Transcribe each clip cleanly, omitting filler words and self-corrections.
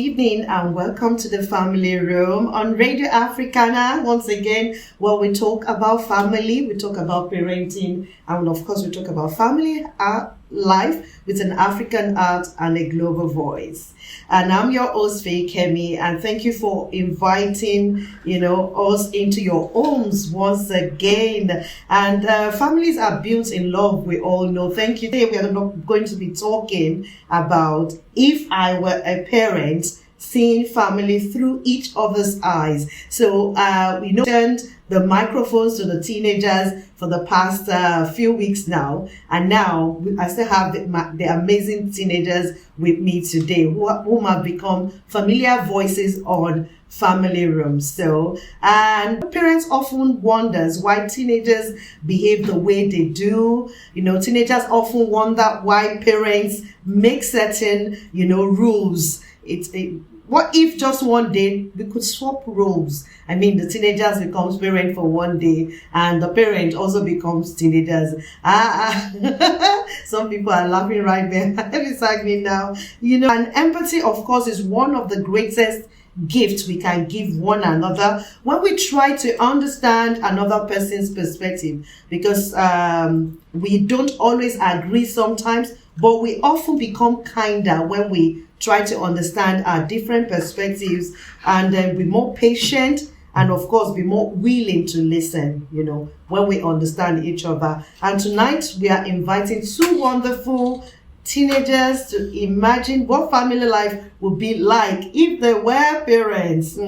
Evening and welcome to the Family Room on Radio Africana. Once again, where we talk about family, we talk about parenting, and of course we talk about family life with an African art and a global voice. And I'm your host Feyikemi, and thank you for inviting us into your homes once again. And families are built in love, we all know. Thank you. Today we are not going to be talking about if I were a parent, seeing family through each other's eyes. So we turned the microphones to the teenagers for the past few weeks now, and now I still have the amazing teenagers with me today whom have become familiar voices on Family Room. So, and parents often wonders why teenagers behave the way they do. Teenagers often wonder why parents make certain rules. What if just one day we could swap roles? I mean, the teenagers becomes parent for one day and the parent also becomes teenagers. Some people are laughing right there beside me now. And empathy, of course, is one of the greatest gifts we can give one another when we try to understand another person's perspective, because we don't always agree sometimes, but we often become kinder when we try to understand our different perspectives and then be more patient and of course be more willing to listen, when we understand each other. And tonight we are inviting two wonderful teenagers to imagine what family life would be like if they were parents.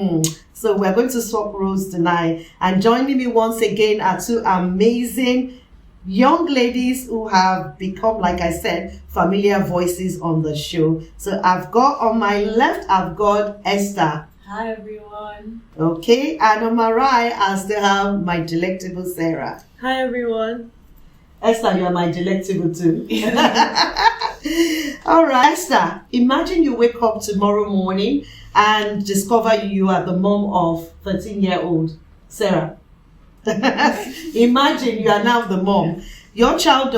So we're going to swap roles tonight, and joining me once again are two amazing young ladies who have become, like I said, familiar voices on the show. So I've got on my left, I've got Esther. Hi everyone. Okay, and on my right, I still have my delectable Sarah. Hi everyone. Esther, you are my delectable too. All right, Esther, imagine you wake up tomorrow morning and discover you are the mom of 13-year-old Sarah. Imagine you are now the mom. Your Sarah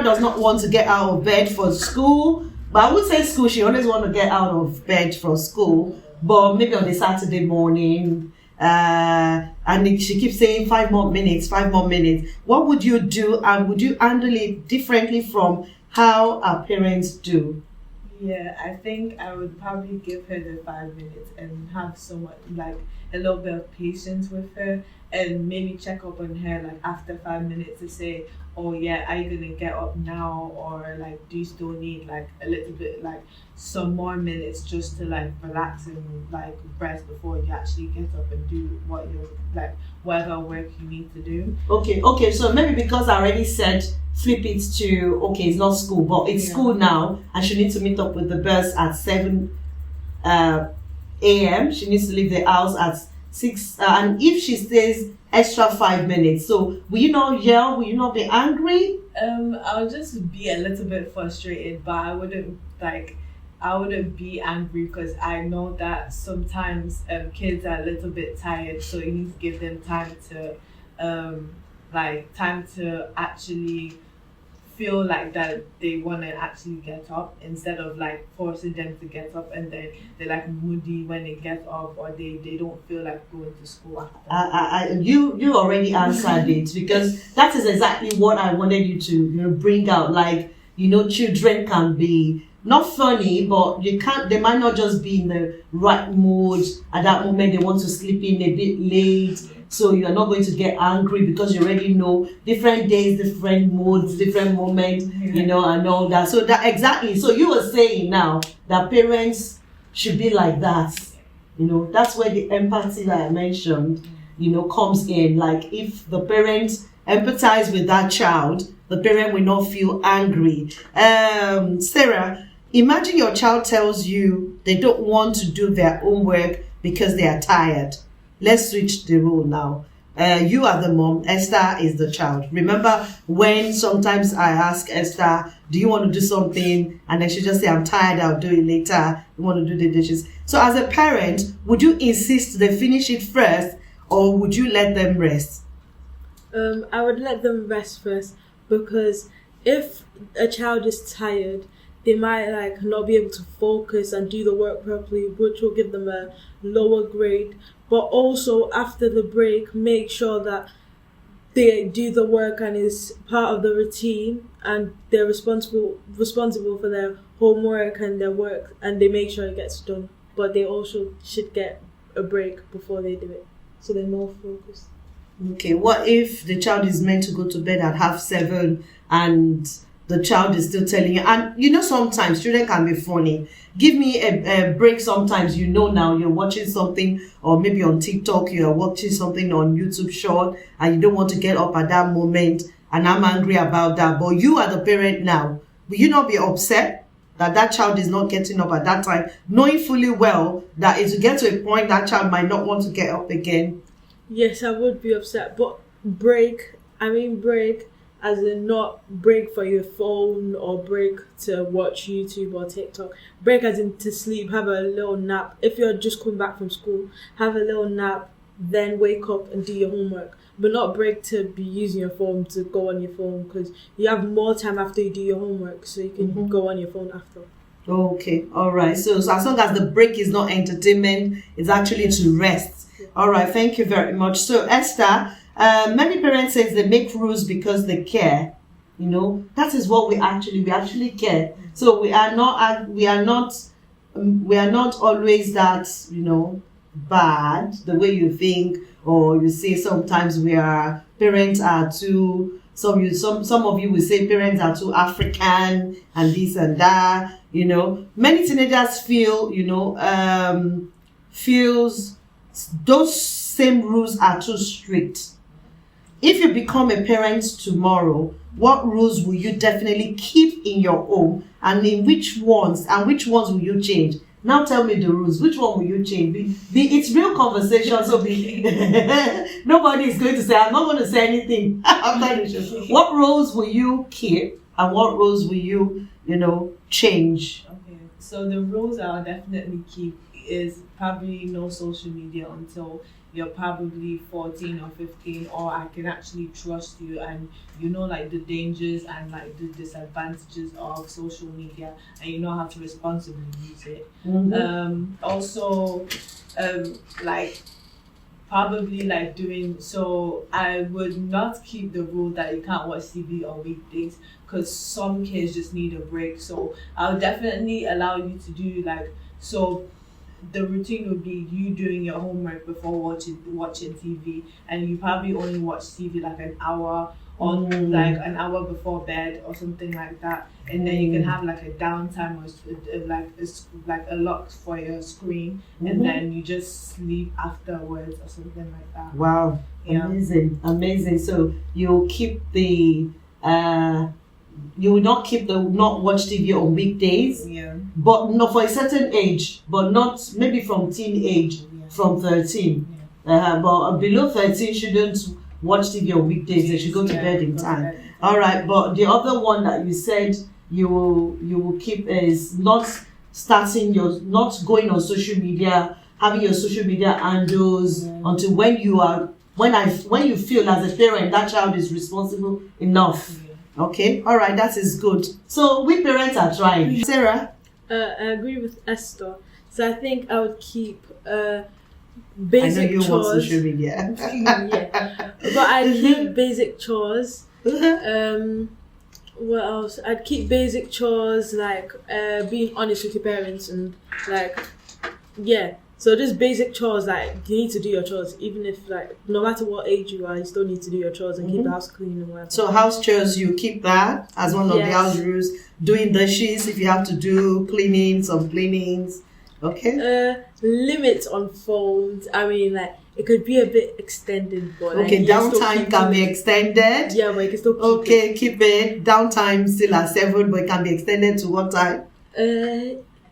does not want to get out of bed for school, but I would say school, she always want to get out of bed for school, but maybe on a Saturday morning, and she keeps saying 5 more minutes. What would you do, and would you handle it differently from how our parents do? Yeah, I think I would probably give her the 5 minutes and have a little bit of patience with her, and maybe check up on her after 5 minutes to say, oh yeah, are you gonna get up now, or do you still need a little bit some more minutes just to relax and rest before you actually get up and do what you whatever work you need to do. Okay, so maybe because I already said flip it to, okay, it's not school, but it's school now, and she needs to meet up with the bus at 7 a.m. She needs to leave the house at 6, and if she stays extra 5 minutes, so will you not yell? Will you not be angry? I'll just be a little bit frustrated, but I wouldn't be angry, because I know that sometimes kids are a little bit tired, so you need to give them time to actually feel that they want to actually get up, instead of forcing them to get up and then they're moody when they get up, or they don't feel like going to school after. You already answered it, because that is exactly what I wanted you to bring out. Children can be not funny, but they might not just be in the right mood at that moment. They want to sleep in a bit late. So you are not going to get angry, because you already know different days, different moods, different moments, and all that. So that exactly. So you were saying now that parents should be like that. That's where the empathy that I mentioned, comes in. If the parent empathize with that child, the parent will not feel angry. Sarah, imagine your child tells you they don't want to do their homework because they are tired. Let's switch the role now. You are the mom, Esther is the child. Remember when sometimes I ask Esther, do you want to do something? And then she just say, I'm tired, I'll do it later. You want to do the dishes. So as a parent, would you insist they finish it first, or would you let them rest? I would let them rest first, because if a child is tired, they might like not be able to focus and do the work properly, which will give them a lower grade. But also after the break, make sure that they do the work and is part of the routine, and they're responsible for their homework and their work, and they make sure it gets done. But they also should get a break before they do it, so they're more focused. Okay, what if the child is meant to go to bed at 7:30 and the child is still telling you? And you know, sometimes children can be funny. Give me a break sometimes. You know, now you're watching something, or maybe on TikTok, you're watching something on YouTube short, and you don't want to get up at that moment, and I'm angry about that. But you are the parent now. Will you not be upset that child is not getting up at that time, knowing fully well that it will get to a point that child might not want to get up again? Yes, I would be upset, but break as in not break for your phone or break to watch YouTube or TikTok. Break as in to sleep, have a little nap. If you're just come back from school, have a little nap, then wake up and do your homework. But not break to be using your phone to go on your phone, because you have more time after you do your homework, so you can go on your phone after. Okay, all right. So as long as the break is not entertainment, it's actually to rest. All right, thank you very much. So Esther, many parents say they make rules because they care. You know, that is what we actually care. So we are not always that, you know, bad the way you think, or you say sometimes parents are too. Some of you will say parents are too African and this and that. You know, many teenagers feel, you know, feels those same rules are too strict. If you become a parent tomorrow, what rules will you definitely keep in your home, and in which ones will you change? Now tell me the rules. Which one will you change? It's real conversation, so nobody is going to say, I'm not going to say anything after the show. What rules will you keep, and what rules will you, you know, change? Okay, so the rules I'll definitely keep is probably no social media until you're probably 14 or 15, or I can actually trust you and you know like the dangers and like the disadvantages of social media, and you know how to responsibly use it. Also like probably like doing so, I would not keep the rule that you can't watch TV on weekdays, because some kids just need a break. So I'll definitely allow you to do like, so the routine would be you doing your homework before watching TV, and you probably only watch TV like an hour on like an hour before bed or something like that, and then you can have like a downtime or like a lock for your screen, and then you just sleep afterwards or something like that. Wow, yeah. Amazing. So you'll keep the you will not watch TV on weekdays, but not for a certain age, but not maybe from teenage, from 13. But below 13 shouldn't watch TV on weekdays. They should go to bed in time. All right, but the other one that you said you will keep is not going on social media, having your social media handles until when you feel as a parent that child is responsible enough. Okay, all right, that is good. So we parents are trying. Sarah? I agree with Esther. So I think I would keep basic chores. I know you want social media. Yeah, but I'd keep basic chores. What else? I'd keep basic chores like being honest with your parents and like, yeah. So just basic chores, like you need to do your chores, even if like no matter what age you are, you still need to do your chores and keep the house clean and whatever. So house chores, you keep that as one of the house rules. Doing dishes, if you have to do some cleanings. Okay. Limits on phones. I mean, like it could be a bit extended, but okay, downtime can be extended. Yeah, but you can still keep it. Downtime still at 7, but it can be extended to what time?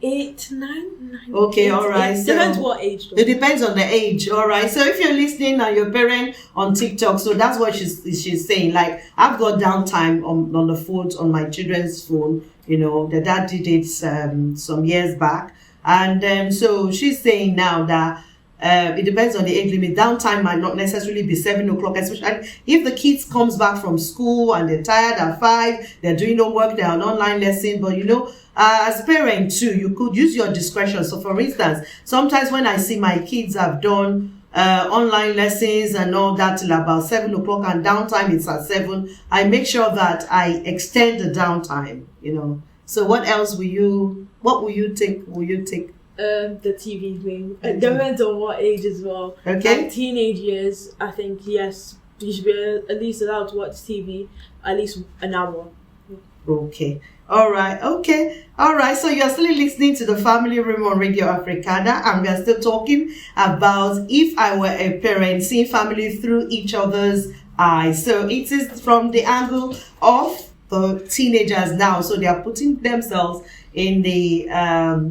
8, 9. Okay, 8, all right. It depends what age. Though. It depends on the age. All right. So if you're listening and your parent on TikTok, so that's what she's saying. Like I've got downtime on the phone, on my children's phone. You know, the dad did it some years back, and so she's saying now that it depends on the age limit. Downtime might not necessarily be 7 o'clock, especially if the kids comes back from school and they're tired at 5, they're doing homework, they're on online lesson. But as a parent too, you could use your discretion. So for instance, sometimes when I see my kids have done online lessons and all that till about 7 o'clock and downtime is at 7, I make sure that I extend the downtime, So what else will you take? The TV thing. It depends on what age as well. Okay. Like teenage years, I think, yes, you should be at least allowed to watch TV at least an hour. Okay. All right. Okay. All right. So you're still listening to the Family Room on Radio Africana, and we are still talking about if I were a parent, seeing family through each other's eyes. So it is from the angle of the teenagers now. So they are putting themselves in the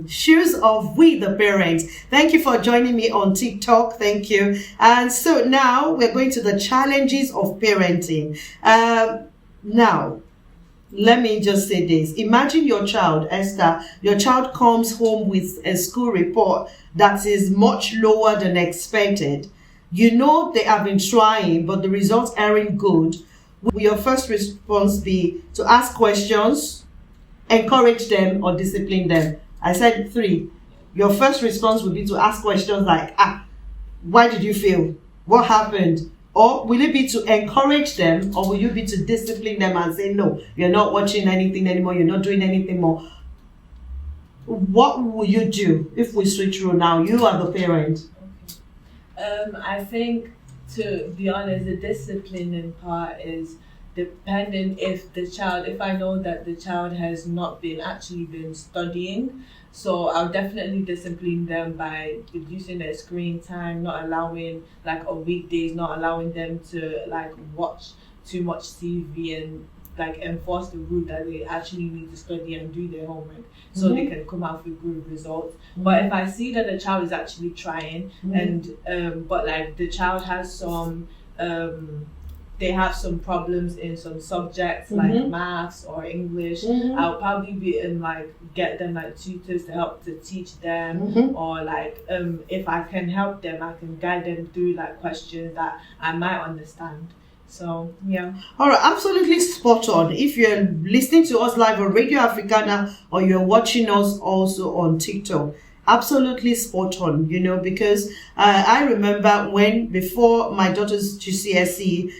shoes of we the parents. Thank you for joining me on TikTok. Thank you. And so now we're going to the challenges of parenting. Now, let me just say this. Imagine your child, Esther, your child comes home with a school report that is much lower than expected. You know they have been trying, but the results aren't good. Will your first response be to ask questions, encourage them, or discipline them? I said 3. Your first response would be to ask questions like, why did you fail? What happened? Or will it be to encourage them, or will you be to discipline them and say, no, you're not watching anything anymore, you're not doing anything more? What will you do if we switch role now? You are the parent. Okay. I think, to be honest, the disciplining part is dependent if I know that the child has not been studying. So I'll definitely discipline them by reducing their screen time, not allowing, on weekdays, not allowing them to watch too much TV, and enforce the rule that they actually need to study and do their homework so they can come out with good results. But if I see that the child is actually trying and but the child has some they have some problems in some subjects like maths or English, I'll probably be get them tutors to help to teach them, or if I can help them, I can guide them through questions that I might understand. So yeah. All right, absolutely spot on. If you're listening to us live on Radio Africana or you're watching us also on TikTok, absolutely spot on, because I remember before my daughter's GCSE,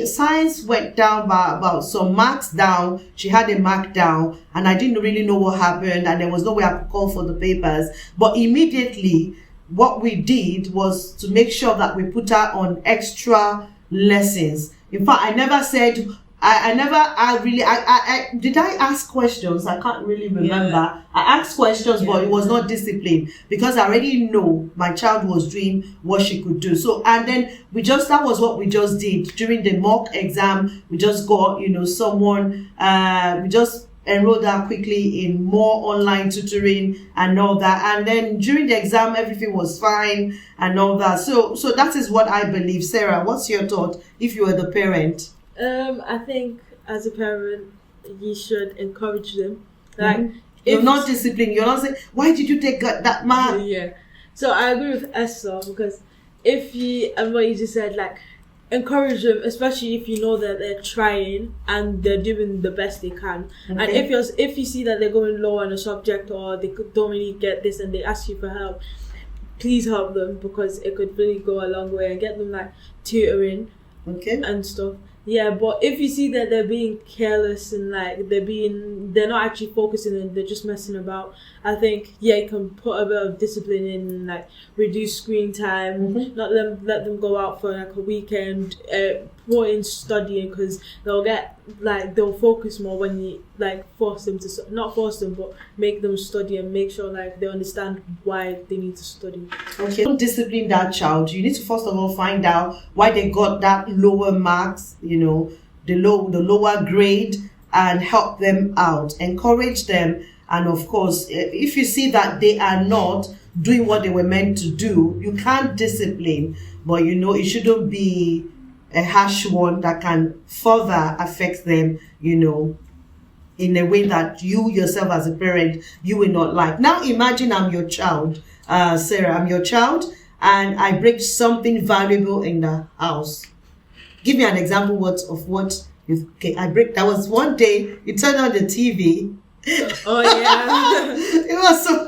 science went down by about some marks down. She had a mark down, and I didn't really know what happened, and there was no way I could call for the papers. But immediately, what we did was to make sure that we put her on extra lessons. In fact, I never said, did I ask questions? I can't really remember. Yeah. I asked questions, but it was not discipline, because I already know my child was doing what she could do. So, and then that was what we just did during the mock exam. We just got, someone, we just enrolled her quickly in more online tutoring and all that. And then during the exam, everything was fine and all that. So that is what I believe. Sarah, what's your thought if you were the parent? I think as a parent, you should encourage them. You're not disciplined. You're not saying, why did you take that mark? Yeah. So I agree with Esther, because and what you just said, encourage them, especially if you know that they're trying and they're doing the best they can. Okay. And if you see that they're going low on a subject, or they don't really get this and they ask you for help, please help them, because it could really go a long way, and get them tutoring and stuff. Yeah, but if you see that they're being careless and they're not actually focusing and they're just messing about, I think you can put a bit of discipline in, reduce screen time, not let them go out for a weekend, put in studying, because they'll get they'll focus more when you force them to, not force them, but make them study and make sure they understand why they need to study. Okay, don't discipline that child. You need to first of all find out why they got that lower marks, the lower grade, and help them out, encourage them. And of course, if you see that they are not doing what they were meant to do, you can't discipline, but it shouldn't be a harsh one that can further affect them, in a way that you yourself as a parent, you will not like. Now imagine I'm your child, Sarah, I'm your child, and I break something valuable in the house. Give me an example of what you, okay, I break. That was one day you turned on the TV. Oh yeah. It was so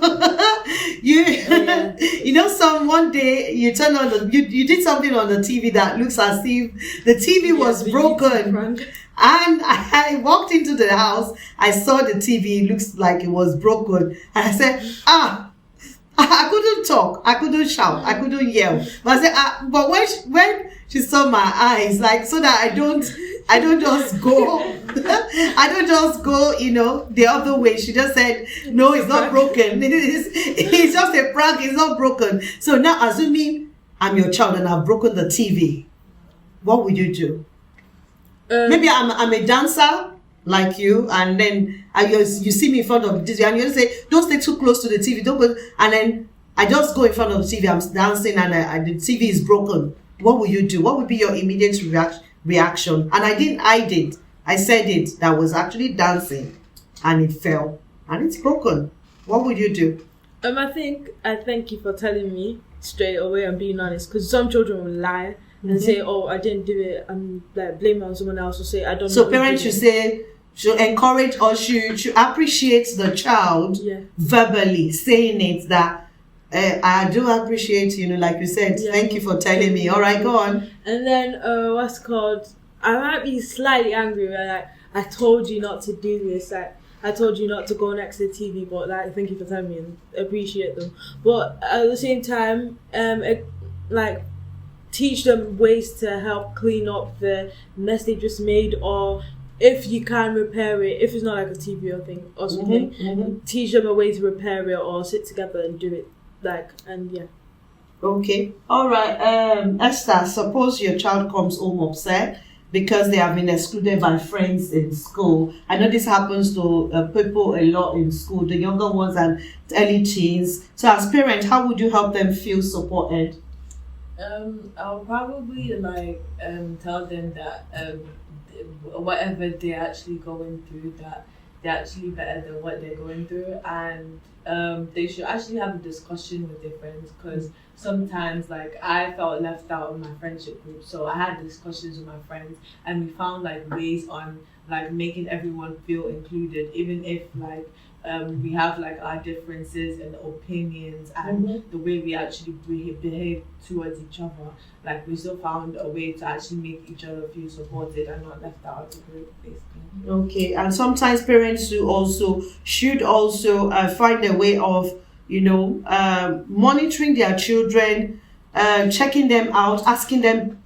you know, one day you turned on you did something on the TV that looks as if the TV was broken. And I walked into the house, I saw the TV, it looks like it was broken. And I said, I couldn't talk, I couldn't shout, I couldn't yell. But I said, but when she saw my eyes, like, so that I don't just go, I don't just go, the other way. She just said, no, it's not broken. It's just a prank, it's not broken. So now, assuming I'm your child and I've broken the TV, what would you do? Maybe I'm a dancer like you, and then you see me in front of the TV, and you say, don't stay too close to the TV, don't go. And then I just go in front of the TV, I'm dancing, and the TV is broken. What will you do? What would be your immediate reaction? And I didn't hide it. I said it. That was actually dancing, and it fell, and it's broken. What would you do? I thank you for telling me straight away and being honest, because some children will lie and say, "Oh, I didn't do it," and like blame it on someone else, or say, "I don't know." So parents should encourage or should appreciate the child verbally, saying it that. I do appreciate, like you said, thank you for telling me. All right, go on. And then, I might be slightly angry, like, I told you not to do this, like, I told you not to go next to the TV, but like, thank you for telling me and appreciate them. But at the same time, teach them ways to help clean up the mess they just made, or if you can repair it, if it's not like a TV or thing or something, teach them a way to repair it, or sit together and do it. Okay. All right. Esther, suppose your child comes home upset because they have been excluded by friends in school. I know this happens to people a lot in school, the younger ones and early teens. So as parents, how would you help them feel supported? I'll probably tell them that whatever they're actually going through, that they're actually better than what they're going through, and they should actually have a discussion with their friends, because sometimes I felt left out of my friendship group, so I had discussions with my friends, and we found ways on making everyone feel included, even if we have our differences and opinions and the way we actually behave towards each other. We still found a way to actually make each other feel supported and not left out of the group, basically. Okay, and sometimes parents should also find a way of monitoring their children, checking them out, asking them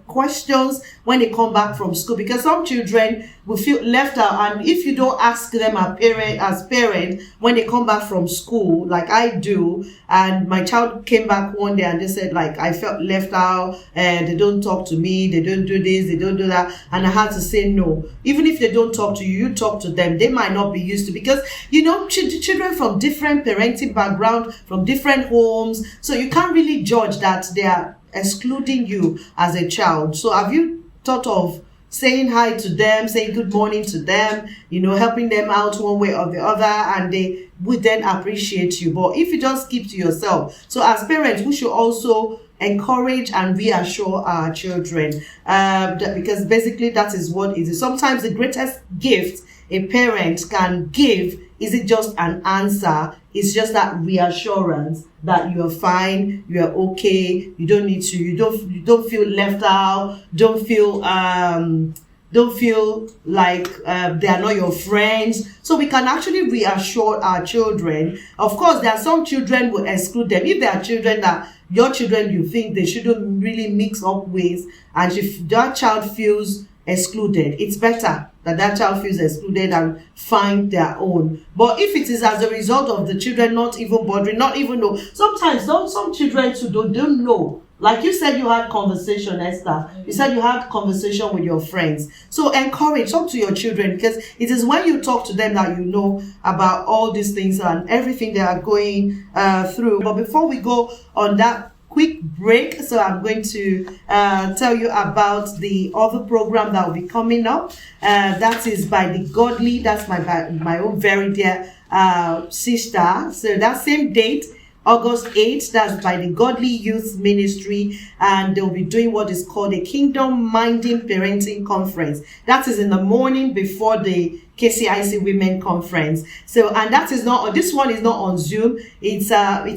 questions when they come back from school, because some children will feel left out, and if you don't ask them as parent when they come back from school, like I do, and my child came back one day and they said I felt left out, and they don't talk to me, they don't do this, they don't do that, and I had to say no. Even if they don't talk to you, you talk to them. They might not be used to, because children from different parenting background, from different homes, so you can't really judge that they are excluding you as a child. So have you thought of saying hi to them, saying good morning to them, helping them out one way or the other, and they would then appreciate you? But if you just keep to yourself, so as parents, we should also encourage and reassure our children, because basically that is what it is. Sometimes the greatest gift a parent can give isn't just an answer, it's just that reassurance that you're fine, you're okay, you don't need to, you don't feel left out, don't feel like they are not your friends. So we can actually reassure our children. Of course, there are some children who exclude them. If there are children that your children you think they shouldn't really mix up with, and if that child feels excluded, it's better that child feels excluded and find their own. But if it is as a result of the children not even bothering, not even know, sometimes some children too don't know. Like you said, you had conversation, Esther. You said you had conversation with your friends. So talk to your children, because it is when you talk to them that you know about all these things and everything they are going through. But before we go on that quick break. So I'm going to tell you about the other program that will be coming up. That is by the Godly. That's my own very dear sister. So that same date, August 8th, that's by the Godly Youth Ministry, and they'll be doing what is called a Kingdom Minding Parenting Conference. That is in the morning before the KCIC Women Conference. So, and that is not, this one is not on Zoom. It's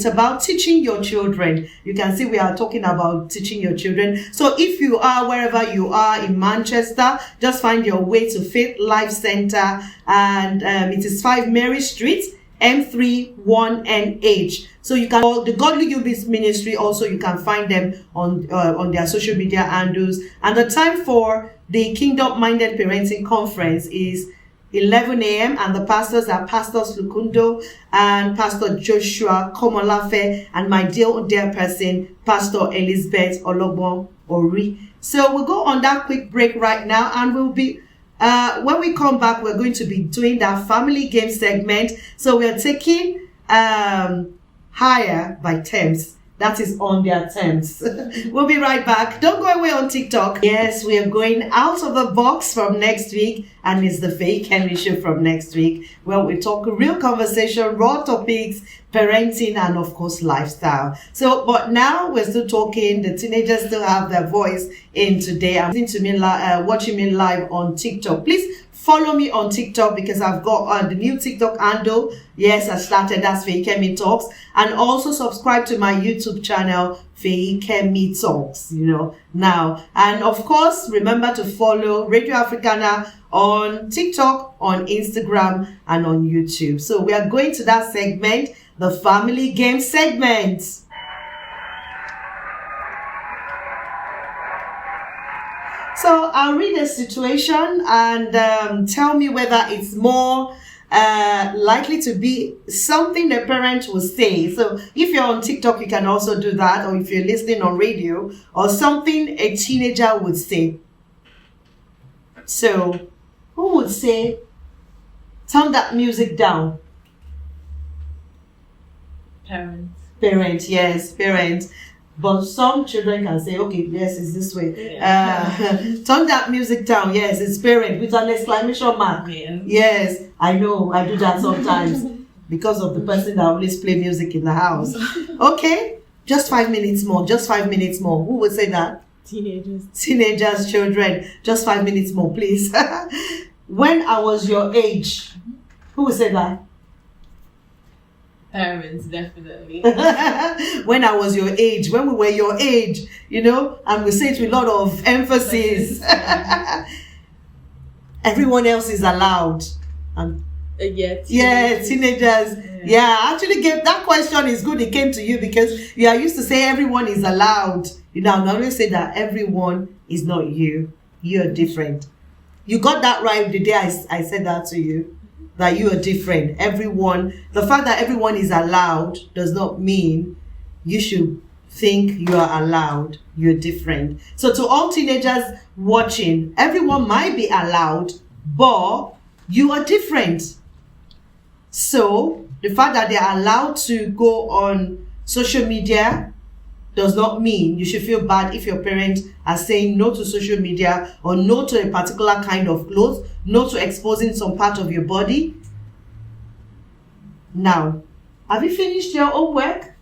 about teaching your children. You can see we are talking about teaching your children. So if you are wherever you are in Manchester, just find your way to Faith Life Center, and it is 5 Mary Street, M3 1NH. So you can call the Godly Youth Ministry. Also, you can find them on their social media handles. And the time for the Kingdom Minded Parenting Conference is 11 a.m. and the pastors are Pastors Lukundo and Pastor Joshua Komolafe and my dear person, Pastor Elizabeth Ologbon Ori. So we'll go on that quick break right now, and we'll be when we come back, we're going to be doing that family game segment. So we're taking Higher by Thames. That is on their terms. We'll be right back. Don't go away on TikTok. Yes, we are going out of the box from next week, and it's the Feyikemi show from next week, where we talk real conversation, raw topics, parenting, and of course lifestyle. So, but now we're still talking. The teenagers still have their voice in today. I'm listening to me, watching me live on TikTok. Please follow me on TikTok, because I've got the new TikTok handle. Yes, I started. That's Feyikemi Talks. And also subscribe to my YouTube channel, Feyikemi Talks, now. And of course, remember to follow Radio Africana on TikTok, on Instagram, and on YouTube. So we are going to that segment, the family game segment. So I'll read a situation and tell me whether it's more likely to be something the parent will say. So if you're on TikTok, you can also do that, or if you're listening on radio, or something a teenager would say. So who would say, turn that music down? Parents, yes, parents. But some children can say, okay, yes, it's this way. Turn that music down. Yes, it's parent with an exclamation mark. Yeah. Yes, I know. I do that sometimes because of the person that always play music in the house. Okay, just 5 minutes more. Just 5 minutes more. Who would say that? Teenagers, children. Just 5 minutes more, please. When I was your age, who would say that? Parents, definitely. When I was your age, when we were your age, and we say it with a lot of emphasis. Everyone else is allowed. Yeah, teenagers. Yeah, actually, that question is good. It came to you because you are used to say everyone is allowed. I always say that everyone is not you. You're different. You got that right the day I said that to you. That you are different. The fact that everyone is allowed does not mean you should think you are allowed. You're different. So to all teenagers watching, everyone might be allowed, but you are different. So the fact that they are allowed to go on social media does not mean you should feel bad if your parents are saying no to social media, or no to a particular kind of clothes, no to exposing some part of your body. Now, have you finished your own work?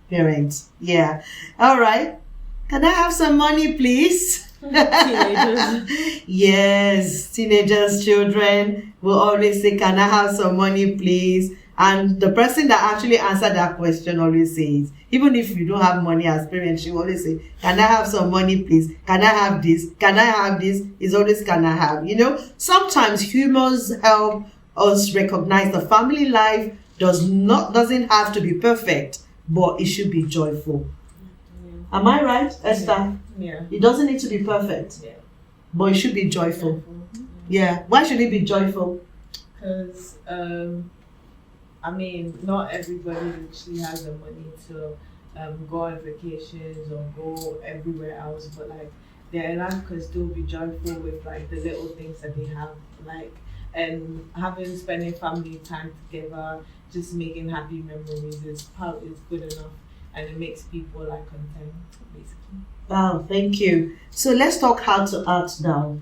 Parents, yeah. All right. Can I have some money, please? Teenagers. Yes, teenagers, children will always say, can I have some money, please? And the person that actually answered that question always says, even if you don't have money as parents, she always say, can I have some money, please? Can I have this? Can I have this? It's always, can I have? Sometimes humors help us recognize the family life doesn't have to be perfect, but it should be joyful. Yeah. Am I right, Esther? Yeah. It doesn't need to be perfect, but it should be joyful. Yeah. Why should it be joyful? Because not everybody actually has the money to go on vacations or go everywhere else, but their life can still be joyful with the little things that they have, and spending family time together, just making happy memories is good enough. and it makes people like content, basically. Wow, thank you. So let's talk heart to heart now.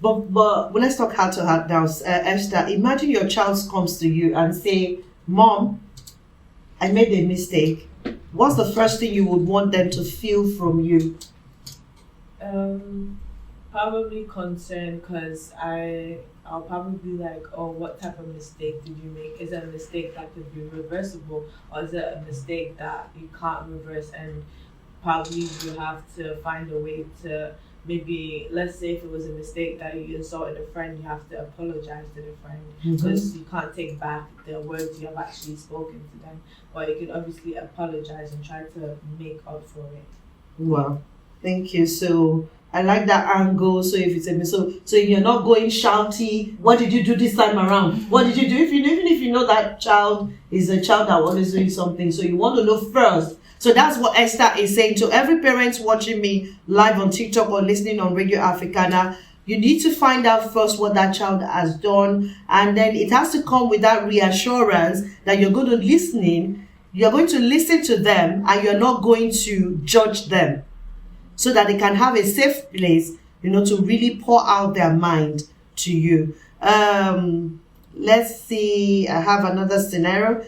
But let's talk heart to heart now. Esther, imagine your child comes to you and say, Mom, I made a mistake. What's the first thing you would want them to feel from you? Probably concern, because I'll probably be like, oh, what type of mistake did you make? Is it a mistake that could be reversible, or is it a mistake that you can't reverse, and probably you have to find a way to, maybe, let's say if it was a mistake that you insulted a friend, you have to apologize to the friend, because you can't take back the words you have actually spoken to them, but you can obviously apologize and try to make up for it. Wow, thank you. So I like that angle. So if it's so you're not going shouty, what did you do this time around? What did you do? Even if you know that child is a child that always doing something, so you want to know first. So that's what Esther is saying to every parent watching me live on TikTok or listening on Radio Africana. You need to find out first what that child has done, and then it has to come with that reassurance that you're going to you're going to listen to them, and you're not going to judge them, so that they can have a safe place, to really pour out their mind to you. Let's see, I have another scenario.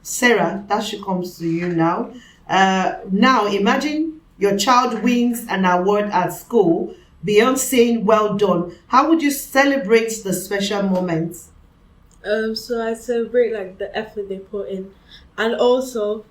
Sarah, that should come to you now. Now, imagine your child wins an award at school. Beyond saying well done, how would you celebrate the special moments? So I celebrate like the effort they put in, and also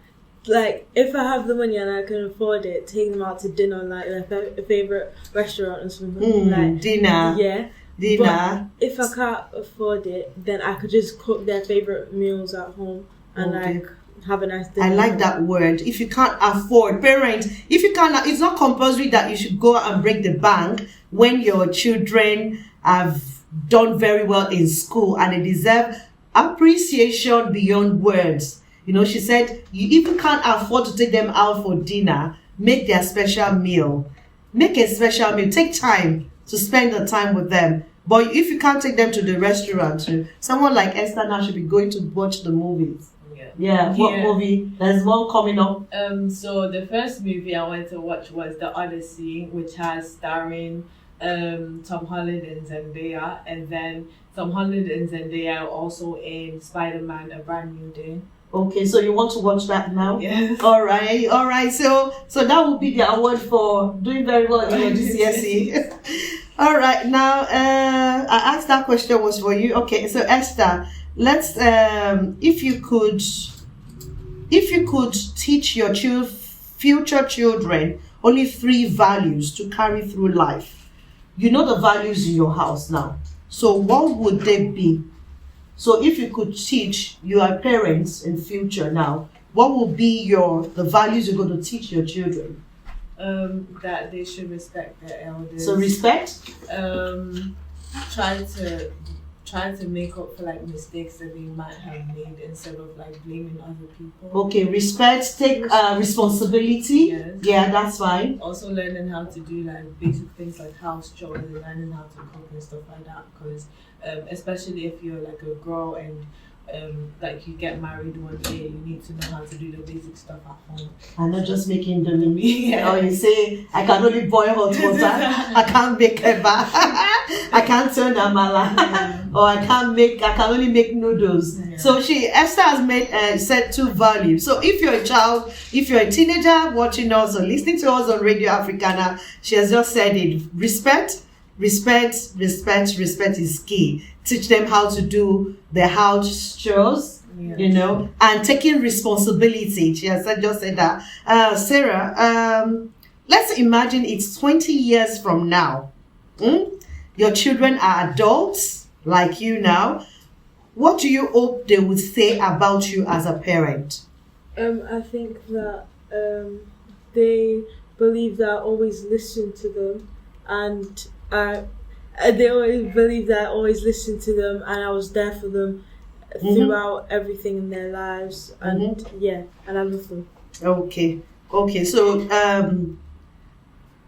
like if I have the money and I can afford it, take them out to dinner, like a favorite restaurant or something. Like dinner. Yeah. Dinner. But if I can't afford it, then I could just cook their favorite meals at home and like have a nice dinner. I like that word. If you can't afford, parents, if you can't, it's not compulsory that you should go and break the bank when your children have done very well in school and they deserve appreciation beyond words. She said, you even can't afford to take them out for dinner, make their special meal. Make a special meal. Take time to spend the time with them. But if you can't take them to the restaurant, someone like Esther now should be going to watch the movies. Yeah. What movie? There's one coming up. So the first movie I went to watch was The Odyssey, which has starring Tom Holland and Zendaya, and then Tom Holland and Zendaya are also in Spider-Man: A Brand New Day. Okay, so you want to watch that now? Yes. All right. So that will be the award for doing very well in your GCSE. All right. Now, I asked that question was for you. Okay. So Esther, let's if you could teach your future children only 3 values to carry through life. You know the values in your house now. So what would they be? So if you could teach your parents in future now, what will be the values you're going to teach your children? That they should respect their elders. So respect? Try to make up for like mistakes that they might have made instead of like blaming other people. Okay, respect, take responsibility. Yes. Yeah, that's fine. Also learning how to do like basic things like house chores and learning how to cook and stuff like that, because especially if you're like a girl and like you get married one day, you need to know how to do the basic stuff at home. I'm not just making the meal. Yeah. Or you say, I can only boil hot water. I can't make eba. I can't turn amala. Or I can only make noodles. Yeah. So Esther has said 2 values. So if you're a child, if you're a teenager watching us or listening to us on Radio Africana, she has just said it. Respect is key. Teach them how to do their house chores, and taking responsibility. She has just said that. Sarah, let's imagine it's 20 years from now. Your children are adults like you now. What do you hope they would say about you as a parent? I think that they believe that I always listen to them, and they always believe that I always listened to them and I was there for them throughout everything in their lives, and and I love them. Okay. So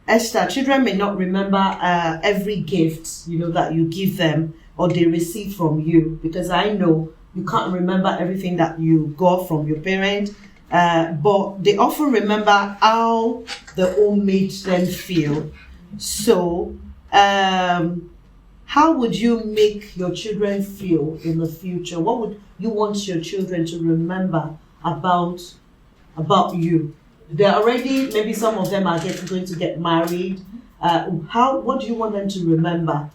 Esther, children may not remember every gift that you give them or they receive from you, because I know you can't remember everything that you got from your parent, but they often remember how the home made them feel. So, how would you make your children feel in the future? What would you want your children to remember about you? They're already, maybe some of them are going to get married. What do you want them to remember?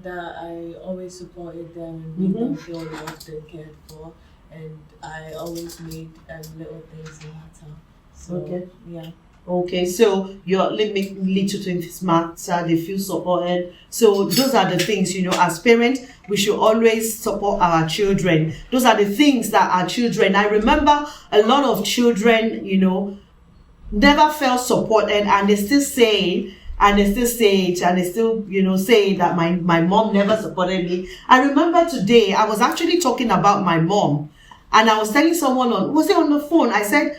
That I always supported them and made them feel loved and cared for, and I always made little things matter. So, Okay. Yeah. Okay, so your little things matter, they feel supported. So those are the things, as parents, we should always support our children. Those are the things that our children, I remember a lot of children, never felt supported, and they still say, and they still say it, and they still, say that my mom never supported me. I remember today, I was actually talking about my mom, and I was telling someone on the phone, I said,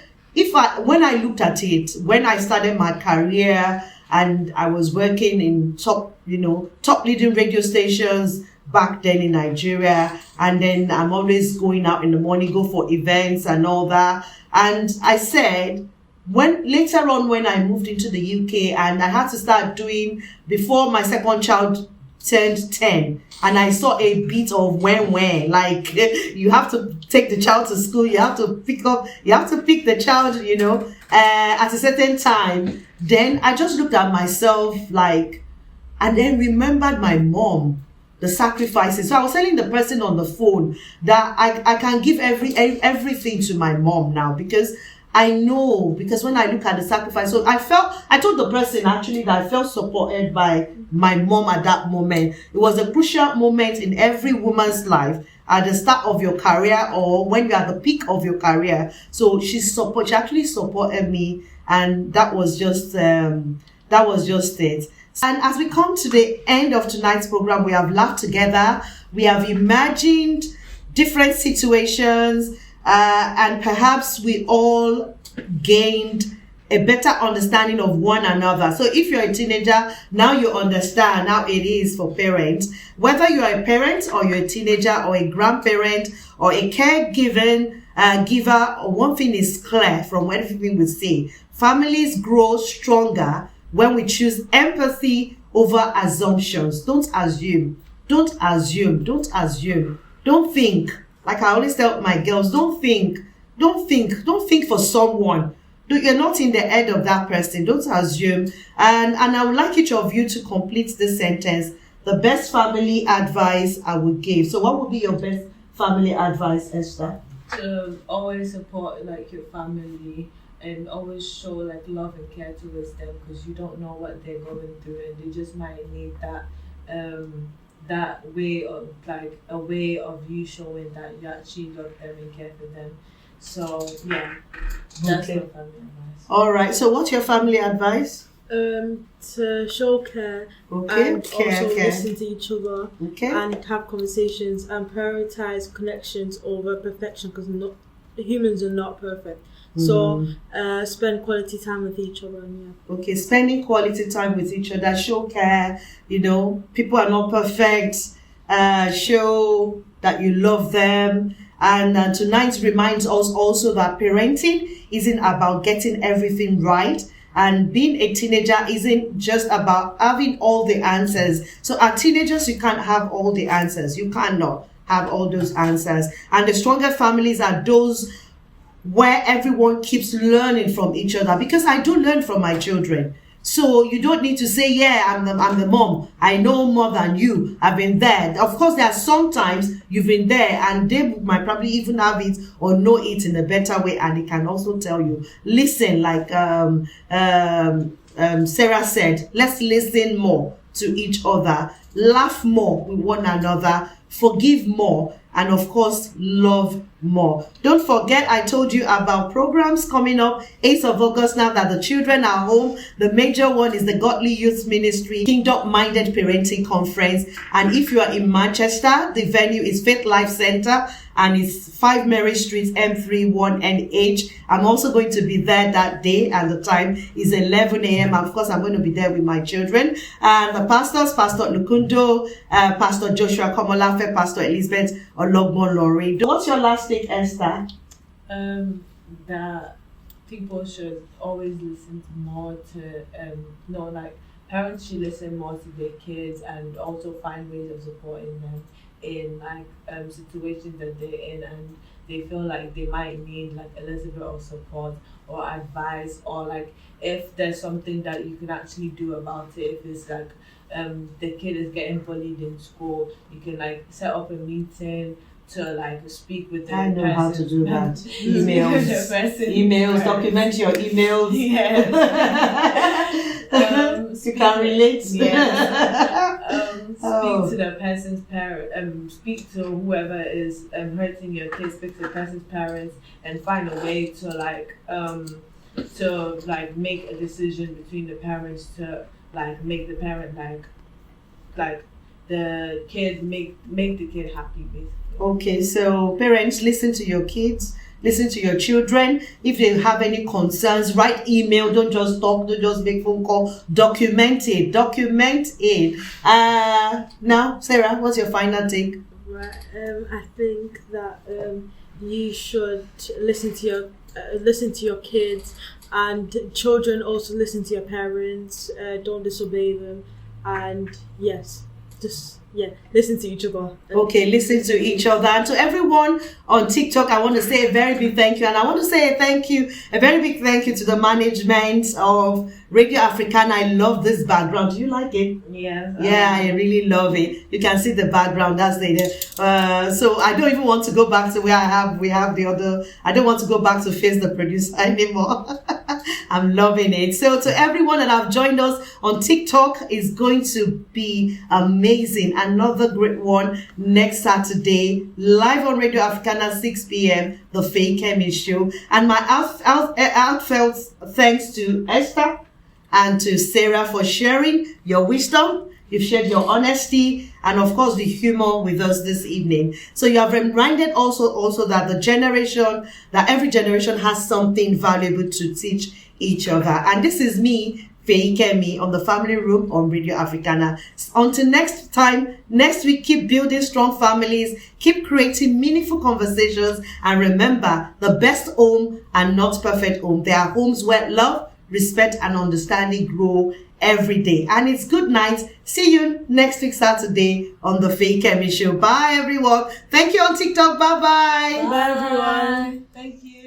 when I looked at it, when I started my career and I was working in top leading radio stations back then in Nigeria, and then I'm always going out in the morning, go for events and all that. And I said, later on when I moved into the UK and I had to start doing, before my second child turned 10, and I saw a bit of when, like you have to take the child to school, you have to pick the child, at a certain time. Then I just looked at myself and then remembered my mom, the sacrifices. So I was telling the person on the phone that I can give everything to my mom now, because I know, because when I look at the sacrifice, so I told the person actually that I felt supported by my mom at that moment. It was a crucial moment in every woman's life, at the start of your career or when you're at the peak of your career. So she actually supported me, and that was just it. And as we come to the end of tonight's program, we have laughed together, we have imagined different situations, and perhaps we all gained a better understanding of one another. So if you're a teenager, now you understand how it is for parents. Whether you're a parent or you're a teenager or a grandparent or a caregiving giver, one thing is clear from everything we say. Families grow stronger when we choose empathy over assumptions. Don't assume. Don't think. Like I always tell my girls, don't think for someone. You're not in the head of that person. Don't assume. And I would like each of you to complete this sentence. The best family advice I would give. So what would be your best family advice, Esther? To always support your family and always show love and care towards them, because you don't know what they're going through, and they just might need that way of a way of you showing that you actually love them and care for them. So yeah, that's my family advice. All right. So what's your family advice? To show care, and also listen to each other, and have conversations and prioritize connections over perfection, because humans are not perfect. So spend quality time with each other. Okay, spending quality time with each other, show care. People are not perfect. Show that you love them. And tonight reminds us also that parenting isn't about getting everything right. And being a teenager isn't just about having all the answers. So as teenagers, you can't have all the answers. You cannot have all those answers. And the stronger families are those where everyone keeps learning from each other, because I do learn from my children. So you don't need to say, I'm the mom, I know more than you, I've been there. Of course, there are sometimes you've been there and they might probably even have it or know it in a better way, and they can also tell you, listen, like Sarah said, let's listen more to each other, laugh more with one another, forgive more, and of course, love more. Don't forget, I told you about programs coming up 8th of August. Now that the children are home, the major one is the Godly Youth Ministry Kingdom Minded Parenting Conference. And if you are in Manchester, the venue is Faith Life Center, and it's 5 Mary Street, M3 1NH. I'm also going to be there that day, and the time is 11 a.m. Of course, I'm going to be there with my children. And the pastors, Pastor Lukundo, Pastor Joshua Komolafe, Pastor Elizabeth Ologbon Lori. What's your last take, Esther? That people should always listen more to, parents should listen more to their kids and also find ways of supporting them in situations that they're in and they feel like they might need like a little bit of support or advice, or like if there's something that you can actually do about it. If it's like the kid is getting bullied in school, you can like set up a meeting to like speak with the person. I know how to do that. Emails, document your emails. Yes. You can relate. Yes. Speak to the person's parent. Speak to whoever is hurting your kid. Speak to the person's parents and find a way to make a decision between the parents to like make the parent like the kid make the kid happy basically. Okay, so parents, listen to your kids, listen to your children. If they have any concerns, write email. Don't just talk, don't just make phone call. Document it. Now, Sarah, what's your final take? Right, I think that you should listen to your kids, and children also listen to your parents. Don't disobey them, and listen to each other. Okay, listen to each other. And to everyone on TikTok, I want to say a very big thank you. And I want to say a very big thank you to the management of Radio Africana. I love this background. Do you like it? Yes. Yeah, I really love it. You can see the background. That's so I don't even want to go back to where we have the other. I don't want to go back to face the producer anymore. I'm loving it. So to everyone that have joined us on TikTok, is going to be amazing. Another great one next Saturday, live on Radio Africana, 6 p.m, the Feyikemi show. And my heartfelt thanks to Esther and to Sarah for sharing your wisdom. You've shared your honesty and of course the humor with us this evening. So you have reminded also that every generation has something valuable to teach each other. And this is me, Feyikemi, on the Family Room on Radio Africana. Until next time, next week, keep building strong families, keep creating meaningful conversations, and remember, the best home and not perfect home. There are homes where love, respect, and understanding grow every day. And it's good night. See you next week, Saturday, on the Feyikemi show. Bye, everyone. Thank you on TikTok. Bye-bye. Bye, everyone. Thank you.